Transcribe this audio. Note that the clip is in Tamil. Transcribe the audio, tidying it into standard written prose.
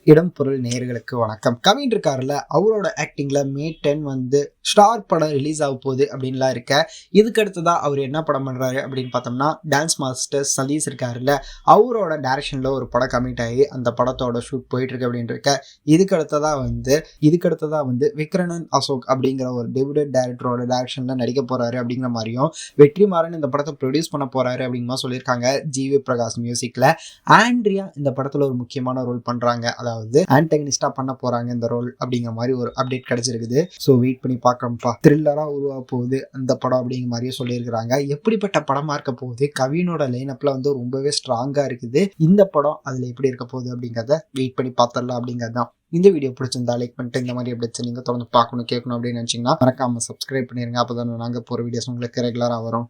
இடம் பொருள் நேயர்களுக்கு வணக்கம். கவின் இருக்காருல்ல, அவரோட ஆக்டிங்ல மே 10 வந்து ஸ்டார் படம் ரிலீஸ் ஆக போகுது அப்படின்லாம் இருக்க. இதுக்கு அடுத்ததா அவர் என்ன படம் பண்றாரு அப்படின்னு பார்த்தோம்னா, டான்ஸ் மாஸ்டர் சதீஷ் இருக்காருல்ல, அவரோட டைரக்ஷன்ல ஒரு படம் கமிட் ஆகி அந்த படத்தோட ஷூட் போயிட்டு இருக்கு அப்படின்னு இருக்க. இதுக்கு அடுத்ததா வந்து விக்ரனன் அசோக் அப்படிங்கிற ஒரு டெபியூட் டைரக்டரோட டைரக்ஷன்ல நடிக்க போறாரு அப்படிங்கிற மாதிரியும், வெற்றிமாறன் இந்த படத்தை ப்ரொடியூஸ் பண்ண போறாரு அப்படிங்கிற சொல்லியிருக்காங்க. ஜிவி பிரகாஷ் மியூசிக்ல ஆண்ட்ரியா இந்த படத்துல ஒரு முக்கியமான ரோல் பண்றாங்க. அதாவது ஆன்டகனிஸ்டா பண்ண போறாங்க இந்த ரோல் அப்படிங்கிற மாதிரி ஒரு அப்டேட் கிடைச்சிருக்குது. ஸோ வெயிட் பண்ணி பார்க்கணும்ப்பா. த்ரில்லரா உருவாக போகுது அந்த படம் அப்படிங்கிற மாதிரியே சொல்லியிருக்கிறாங்க. எப்படிப்பட்ட படமா இருக்க போகுது, கவினோட லைனப்ல வந்து ரொம்பவே ஸ்ட்ராங்கா இருக்குது. இந்த படம் அதுல எப்படி இருக்க போகுது அப்படிங்கிறத வெயிட் பண்ணி பார்த்தரலாம் அப்படிங்கிறது தான். இந்த வீடியோ பிடிச்சிருந்தா லைக் பண்ணிட்டு இந்த மாதிரி அப்டேட்ஸ் நீங்க தொடர்ந்து பார்க்கணும் கேட்கணும் அப்படின்னு நினைச்சீங்கன்னா மறக்காம சப்ஸ்கிரைப் பண்ணிருங்க. அப்பதான் நாங்க போற வீடியோஸ் உங்களுக்கு ரெகுலரா வரும்.